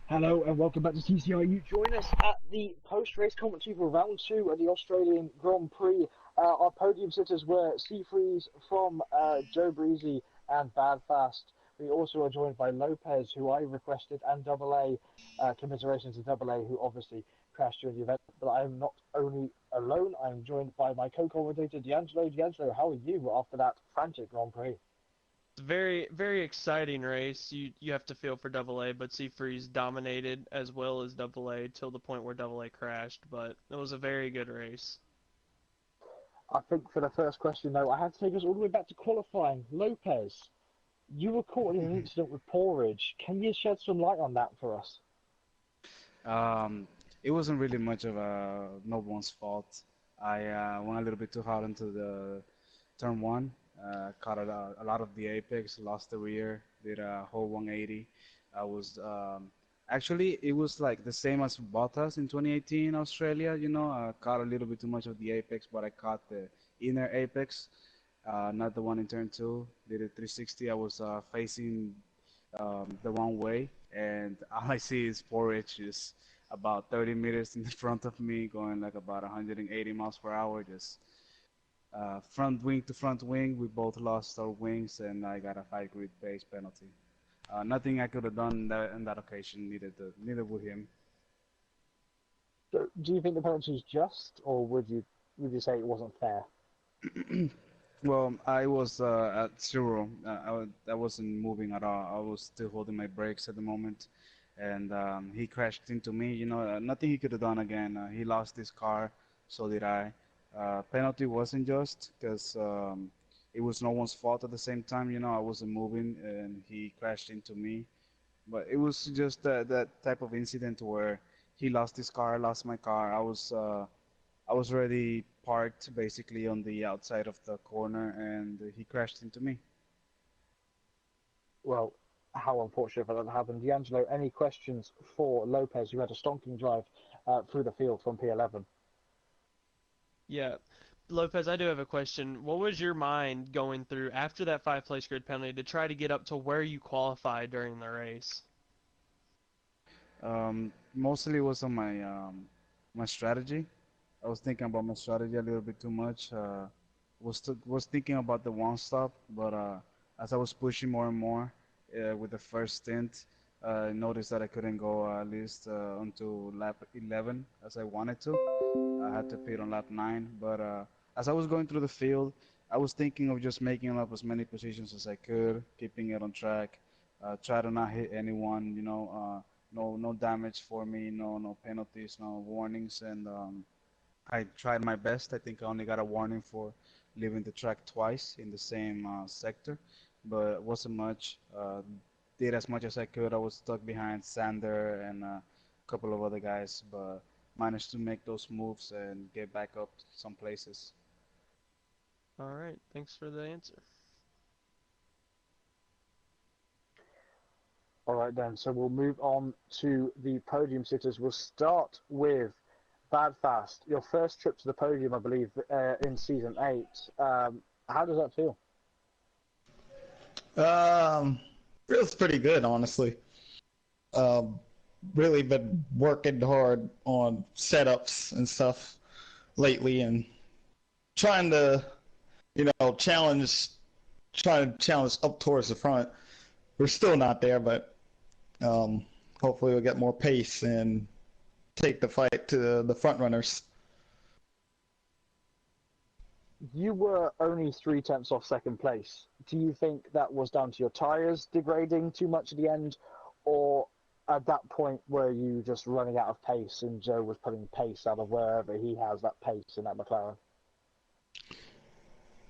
Hello and welcome back to TCR. You join us at the post-race commentary for round two of the Australian Grand Prix. Our podium sitters were Seafreeze from Joe Breezy and Bad Fast. We also are joined by Lopez, who I requested, and Double A. Commiserations to Double A, who obviously crashed during the event. But I am not only alone, I am joined by my co-commentator, D'Angelo. D'Angelo, how are you after that frantic Grand Prix? Very, very exciting race. You have to feel for Double A, but Seafreeze dominated as well as Double A till the point where Double A crashed. But it was a very good race. I think for the first question, though, I have to take us all the way back to qualifying. Lopez, you were caught in an incident with Porridge. Can you shed some light on that for us? Um, it wasn't really much of no one's fault. I went a little bit too hard into the turn one, caught a lot of the apex, lost the rear, did a whole 180. I was actually it was like the same as Bottas in 2018 Australia. Caught a little bit too much of the apex, but I caught the inner apex, not the one in turn two. Did a 360. I was facing the wrong way, and all I see is Porridge is about 30 meters in the front of me, going like about 180 miles per hour, just front wing to front wing. We both lost our wings, and I got a 5 grid base penalty. Nothing I could have done in that occasion, neither would him. So, do you think the penalty is just, or would you say it wasn't fair? Well, I was at zero. I wasn't moving at all. I was still holding my brakes at the moment, and he crashed into me. Nothing he could have done again. He lost his car, so did I. Penalty wasn't just because it was no one's fault at the same time. I wasn't moving, and he crashed into me. But it was just that type of incident where he lost his car, I lost my car. I was already parked basically on the outside of the corner, and he crashed into me. Well, how unfortunate for that happened. D'Angelo, any questions for Lopez, who had a stonking drive through the field from P11? Yeah. Lopez, I do have a question. What was your mind going through after that five-place grid penalty to try to get up to where you qualified during the race? Mostly it was on my strategy. I was thinking about my strategy a little bit too much. Was thinking about the one stop, but as I was pushing more and more with the first stint, I noticed that I couldn't go at least until lap 11 as I wanted to. I had to pit on lap 9, but as I was going through the field, I was thinking of just making up as many positions as I could, keeping it on track, try to not hit anyone, no damage for me, no penalties, no warnings, and I tried my best. I think I only got a warning for leaving the track twice in the same sector, but it wasn't much. Did as much as I could. I was stuck behind Sander and a couple of other guys, but managed to make those moves and get back up some places. All right, thanks for the answer. All right, then. So we'll move on to the podium sitters. We'll start with Bad Fast. Your first trip to the podium, I believe, in season 8. How does that feel? Um, Feels pretty good, honestly. Um, really been working hard on setups and stuff lately, and trying to, challenge, trying to challenge up towards the front. We're still not there, but um, hopefully we'll get more pace and take the fight to the front runners. You were only 3 tenths off second place. Do you think that was down to your tyres degrading too much at the end, or at that point were you just running out of pace and Joe was putting pace out of wherever he has that pace in that McLaren?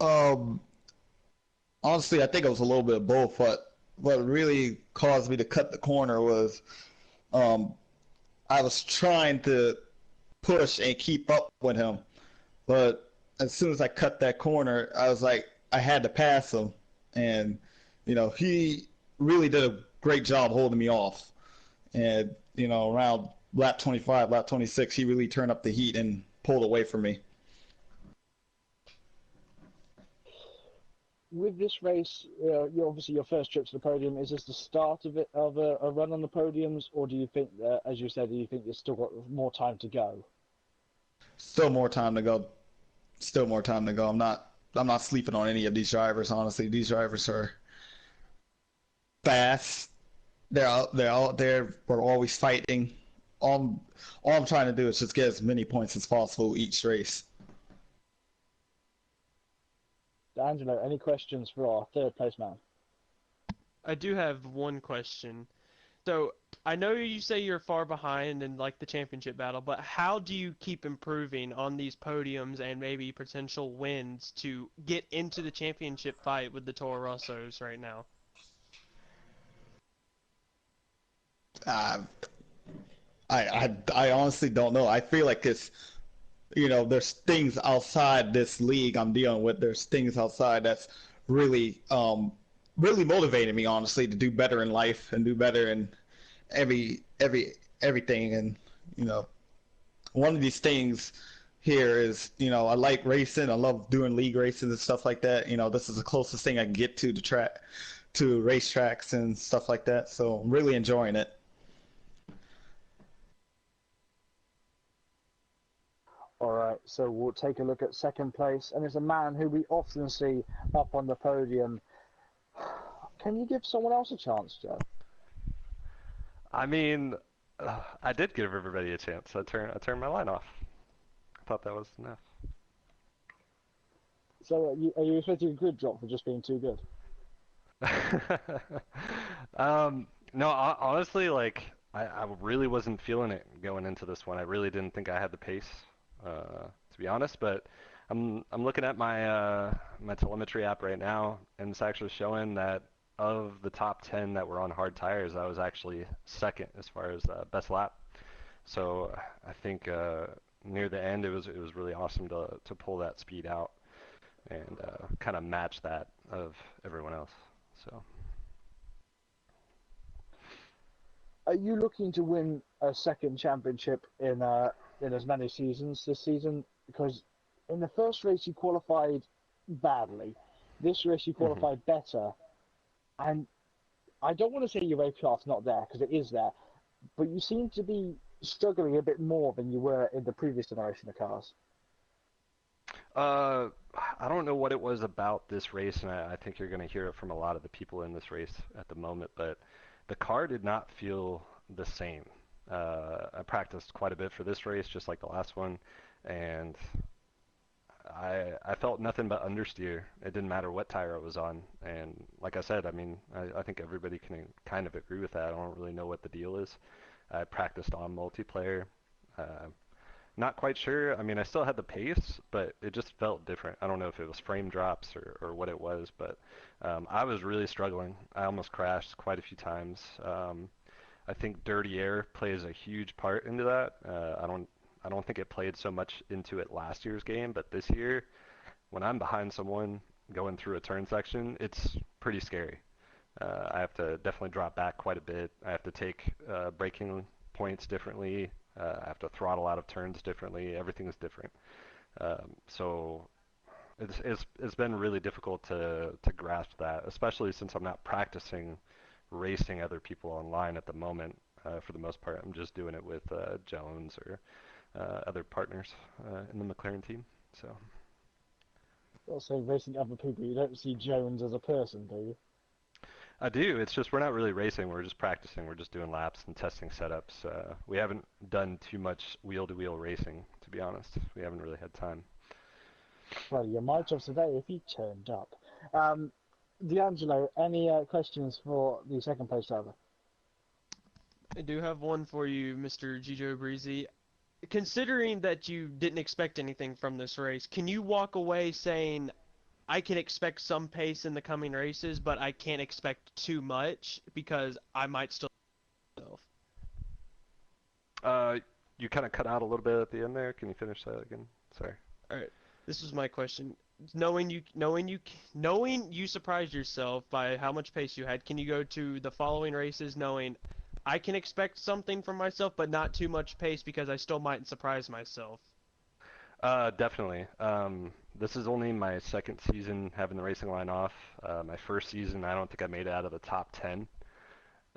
Um, Honestly, I think it was a little bit of both. But what really caused me to cut the corner was um, I was trying to push and keep up with him. But as soon as I cut that corner, I was like, I had to pass him. And, he really did a great job holding me off. And, around lap 25, lap 26, he really turned up the heat and pulled away from me. with this race, you obviously your first trip to the podium. Is this the start of a run on the podiums, or do you think, as you said, do you think you've still got more time to go? Still more time to go. Still more time to go. I'm not sleeping on any of these drivers. Honestly, these drivers are fast. They're out there. We're always fighting. All I'm trying to do is just get as many points as possible each race. Angelo, any questions for our third place man? I do have one question. So I know you say you're far behind in like the championship battle, but how do you keep improving on these podiums and maybe potential wins to get into the championship fight with the Toro Rossos right now? Uh, I honestly don't know. I feel like there's things outside this league I'm dealing with. There's things outside that's really really motivating me, honestly, to do better in life and do better in everything. And you know, one of these things here is, I like racing. I love doing league races and stuff like that. This is the closest thing I can get to the track, to racetracks and stuff like that. So I'm really enjoying it. All right, so we'll take a look at second place, and it's a man who we often see up on the podium. Can you give someone else a chance, Joe? I mean, I did give everybody a chance. I turned my line off. I thought that was enough. So are you expecting a good drop for just being too good? No, honestly, like I really wasn't feeling it going into this one. I really didn't think I had the pace, to be honest. But I'm looking at my telemetry app right now, and it's actually showing that of the top 10 that were on hard tires, I was actually second as far as best lap. So I think near the end, it was really awesome to pull that speed out and kind of match that of everyone else. So. Are you looking to win a second championship in as many seasons this season? Because in the first race you qualified badly. This race you Mhm. qualified better, and I don't want to say your APR's not there because it is there, but you seem to be struggling a bit more than you were in the previous generation of cars. Uh, I don't know what it was about this race, and I think you're going to hear it from a lot of the people in this race at the moment, but the car did not feel the same. I practiced quite a bit for this race, just like the last one, and I felt nothing but understeer. It didn't matter what tire it was on, and like I said, I mean, I think everybody can kind of agree with that. I don't really know what the deal is. I practiced on multiplayer. Uh, Not quite sure. I mean, I still had the pace, but it just felt different. I don't know if it was frame drops or what it was, but I was really struggling. I almost crashed quite a few times. I think dirty air plays a huge part into that. I don't think it played so much into it last year's game, but this year, when I'm behind someone going through a turn section, it's pretty scary. I have to definitely drop back quite a bit. I have to take braking points differently. I have to throttle out of turns differently. Everything is different. So it's been really difficult to grasp that, especially since I'm not practicing racing other people online at the moment. For the most part, I'm just doing it with Jones or other partners in the McLaren team. So. Also, racing other people, you don't see Jones as a person, do you? I do. It's just we're not really racing. We're just practicing. We're just doing laps and testing setups. We haven't done too much wheel-to-wheel racing, to be honest. We haven't really had time. Well, you might have today if you turned up. D'Angelo, any questions for the second place driver? I do have one for you, Mr. Gijo Breezy. Considering that you didn't expect anything from this race, can you walk away saying, I can expect some pace in the coming races, but I can't expect too much because I might still myself. Uh, you kind of cut out a little bit at the end there. Can you finish that again? Sorry. All right, this was my question. Knowing you surprised yourself by how much pace you had, can you go to the following races knowing I can expect something from myself, but not too much pace because I still might surprise myself? Definitely. This is only my second season having the racing line off. My first season, I don't think I made it out of the top 10.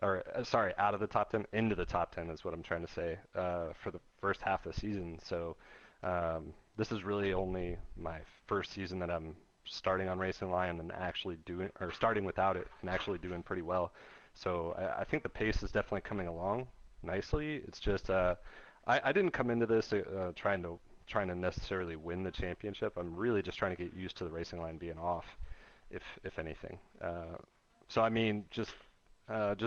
Or, sorry, out of the top 10, into the top 10 is what I'm trying to say, for the first half of the season. So this is really only my first season that I'm starting on Racing Line and actually doing, or starting without it and actually doing pretty well. So I think the pace is definitely coming along nicely. It's just I didn't come into this trying to necessarily win the championship. I'm really just trying to get used to the Racing Line being off, if anything. So I mean, just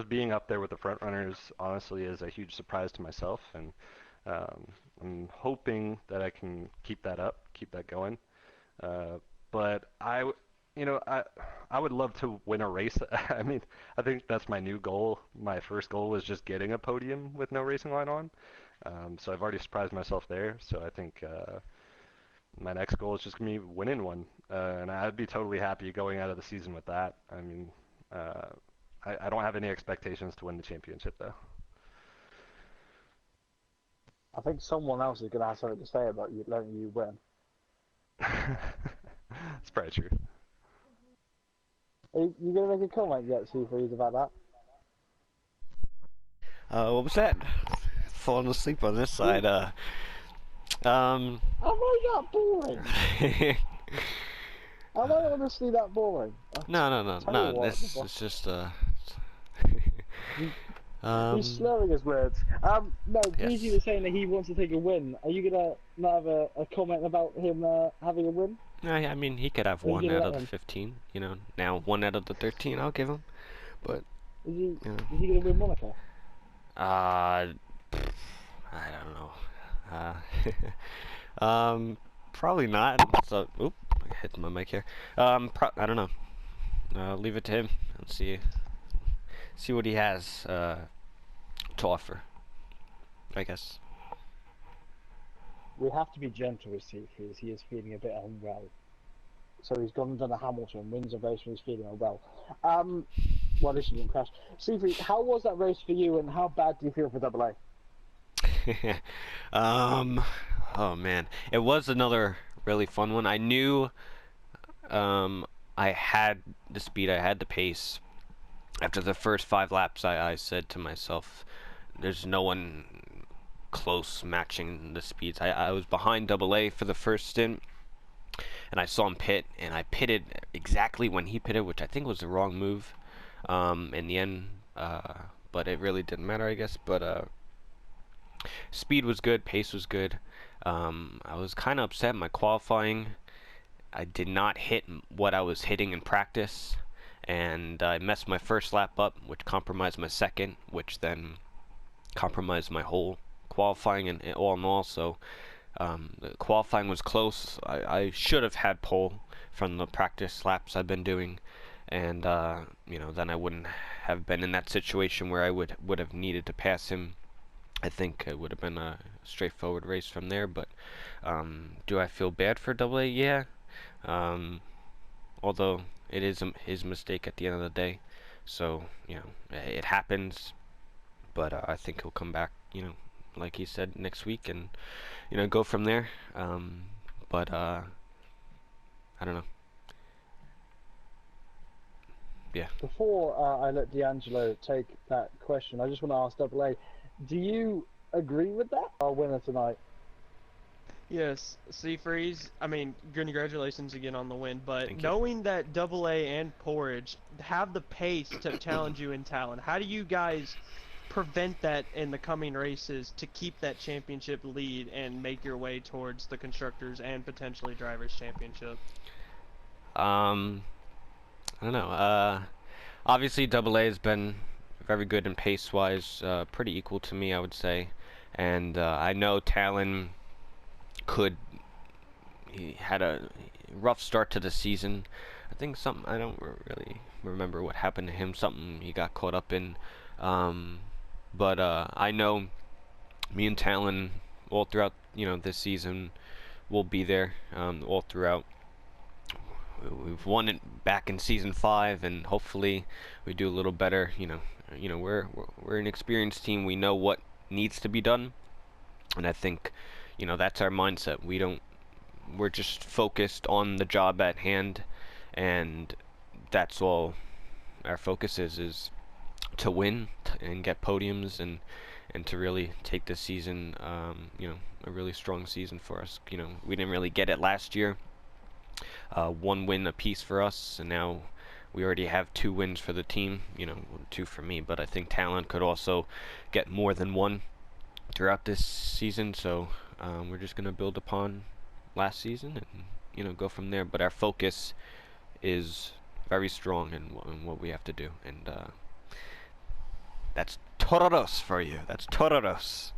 being up there with the front runners honestly is a huge surprise to myself, and I'm hoping that I can keep that up, keep that going. But you know, I would love to win a race. I mean, I think that's my new goal. My first goal was just getting a podium with no racing line on. So I've already surprised myself there. So I think my next goal is just gonna be winning one, and I'd be totally happy going out of the season with that. I mean, uh, I don't have any expectations to win the championship though. I think someone else is going to have something to say about you letting you win. It's probably true. Are you going to make a comment yet, Seafreeze, about that? What was that? Falling asleep on this side. Um, Am I that boring? Am I honestly that boring? Tell you no. what, This is just he's slurring his words. No, Breezy yes. was saying that he wants to take a win. Are you gonna not have a comment about him having a win? I mean, he could have Or are one you gonna out let of the him? 15. You know, now 1 out of the 13, I'll give him. But Is he you know, is he gonna win Monaco? I don't know. Probably not. So, oop, I hit my mic here. I don't know. Leave it to him and see what he has to offer, I guess. We have to be gentle with Seafreeze. He is feeling a bit unwell. So he's gone and done a Hamilton, wins a race when he's feeling unwell. Well, this didn't crash. Seafreeze, how was that race for you, and how bad do you feel for Double A? um, oh man, it was another really fun one. I knew I had the speed, I had the pace. After the first 5 laps, I said to myself, there's no one close matching the speeds. I was behind Double A for the first stint, and I saw him pit, and I pitted exactly when he pitted, which I think was the wrong move in the end, but it really didn't matter, I guess. But speed was good, pace was good. I was kind of upset. My qualifying, I did not hit what I was hitting in practice, and I messed my first lap up, which compromised my second, which then compromised my whole qualifying and all in all. So the qualifying was close. I should have had pole from the practice laps I've been doing, and you know, then I wouldn't have been in that situation where I would have needed to pass him. I think it would have been a straightforward race from there. But do I feel bad for Double A? Yeah. Although it is his mistake at the end of the day, so you know, it happens. But I think he'll come back, you know, like he said, next week, and you know, go from there. But I don't know. Yeah. Before I let D'Angelo take that question, I just want to ask Double A, do you agree with that? Our winner tonight. Yes, Seafreeze, I mean, congratulations again on the win, but Thank you. knowing that Double A and Porridge have the pace to challenge you in talent, how do you guys prevent that in the coming races to keep that championship lead and make your way towards the Constructors and potentially Drivers' Championship? I don't know. Obviously, Double A has been very good in pace-wise, pretty equal to me, I would say. And I know Talon he had a rough start to the season. I think I don't really remember what happened to him, something he got caught up in. But I know me and Talon all throughout, you know, this season will be there all throughout. We've won it back in season 5, and hopefully we do a little better. You know, we're an experienced team. We know what needs to be done, and I think, you know, that's our mindset. we're just focused on the job at hand, and that's all our focus is to win and get podiums and to really take this season, a really strong season for us. We didn't really get it last year. One win apiece for us, and now we already have 2 wins for the team. 2 for me, but I think talent could also get more than one throughout this season. So we're just gonna build upon last season and go from there. But our focus is very strong in what we have to do, and that's Toros for you. That's Toros.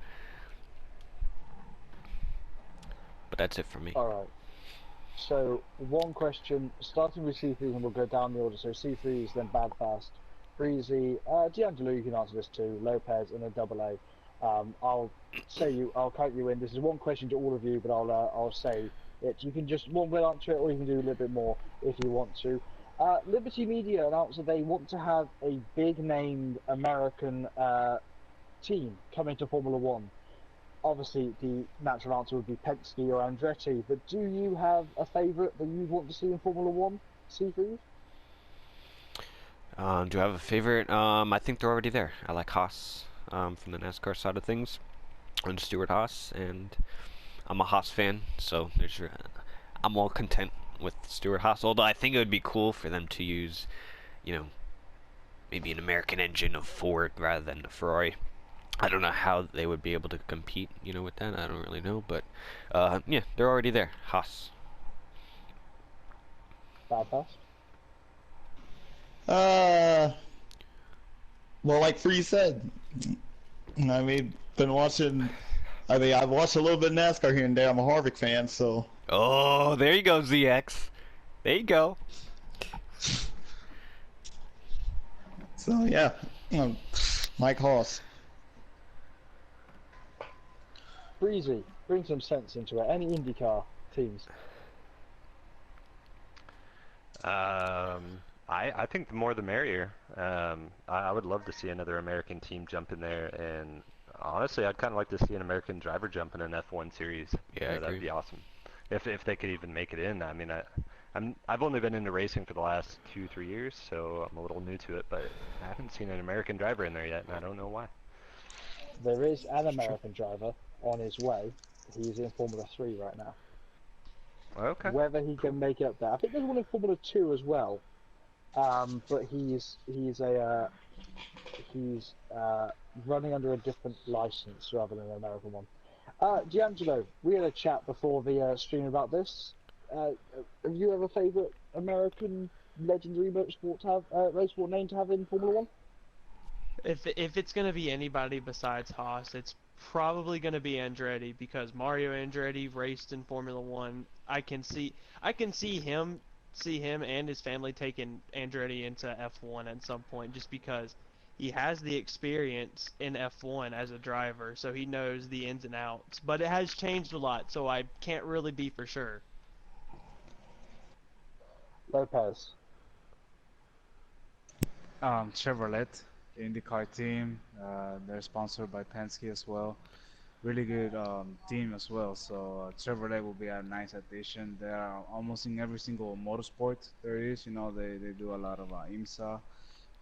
But that's it for me. All right. So one question, starting with C3, and we'll go down the order. So C3 is then Bad Fast, Breezy, D'Angelo. You can answer this too. Lopez, and then Double A. I'll count you in. This is one question to all of you, but I'll say it. You can just one will answer it, or you can do a little bit more if you want to. Liberty Media announced that they want to have a big named American team come into Formula One. Obviously, the natural answer would be Penske or Andretti, but do you have a favourite that you want to see in Formula One, Seafood? Do I have a favorite? I think they're already there. I like Haas from the NASCAR side of things, and Stuart Haas, and I'm a Haas fan, so I'm all content with Stuart Haas. Although I think it would be cool for them to use, maybe an American engine of Ford rather than a Ferrari. I don't know how they would be able to compete, with that. I don't really know, but yeah, they're already there. Haas. Bad Fast? Well, like Free said, been watching. I've watched a little bit of NASCAR here and there. I'm a Harvick fan, so. Oh, there you go, ZX. There you go. So yeah, Mike Haas. Breezy, bring some sense into it. Any IndyCar teams? I think the more the merrier. I would love to see another American team jump in there, and honestly, I'd kind of like to see an American driver jump in an F1 series. Yeah, I agree. That'd be awesome. If they could even make it in. I mean, I've only been into racing for the last 2-3 years, so I'm a little new to it, but I haven't seen an American driver in there yet, and I don't know why. There is an American driver on his way. He's in Formula 3 right now. Okay. Whether he can make it up there. I think there's one in Formula 2 as well. But he's running under a different license rather than an American one. D'Angelo, we had a chat before the stream about this. Have you ever favourite American legendary motorsport to have motorsport name to have in Formula One? If it's gonna be anybody besides Haas, it's probably gonna be Andretti because Mario Andretti raced in Formula One. I can see him and his family taking Andretti into F1 at some point just because he has the experience in F1 as a driver, so he knows the ins and outs. But it has changed a lot, so I can't really be for sure. Lopez. Chevrolet, the IndyCar team. They're sponsored by Penske as well. Really good team as well. So Chevrolet will be a nice addition. They are almost in every single motorsport there is. They do a lot of IMSA.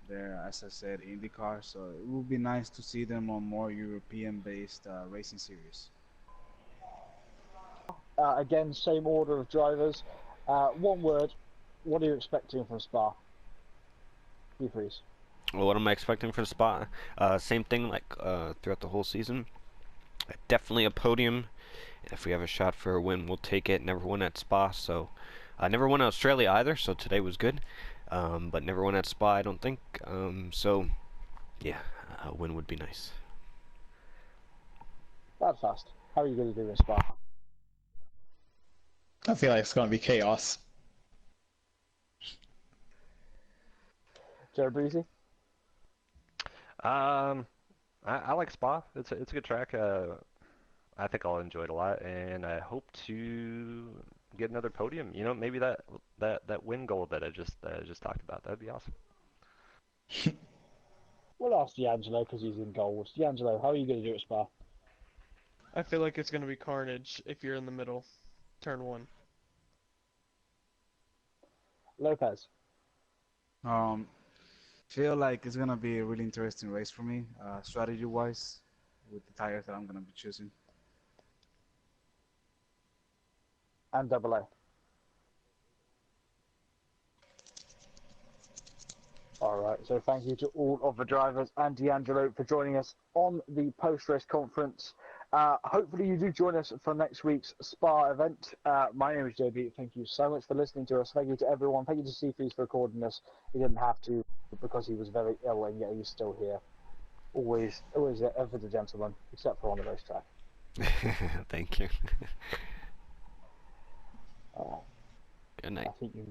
They're, as I said, IndyCar. So it would be nice to see them on more European-based racing series. Again, same order of drivers. One word. What are you expecting from Spa? You freeze. Well, what am I expecting for the spot? Same thing like throughout the whole season. Definitely a podium. If we have a shot for a win, we'll take it. Never won at Spa, so I never won at Australia either. So today was good, but never won at Spa, I don't think. So yeah, a win would be nice. Bad Fast. How are you going to do in Spa? I feel like it's gonna be chaos. Joe Breezy? I like Spa. It's a good track. I think I'll enjoy it a lot, and I hope to get another podium. Maybe that win goal that I just talked about. That'd be awesome. We'll ask D'Angelo because he's in gold. D'Angelo, how are you going to do at Spa? I feel like it's gonna be carnage if you're in the middle, turn one. Lopez. Feel like it's gonna be a really interesting race for me, strategy-wise, with the tires that I'm gonna be choosing. And Double A. All right, so thank you to all of the drivers and D'Angelo for joining us on the post-race conference. Hopefully you do join us for next week's Spa event. My name is JB. Thank you so much for listening to us. Thank you to everyone. Thank you to Seafreeze for recording us. He didn't have to because he was very ill, and yet he's still here. Always ever the gentleman, except for on the racetrack. Thank you. Uh, Good night. I think you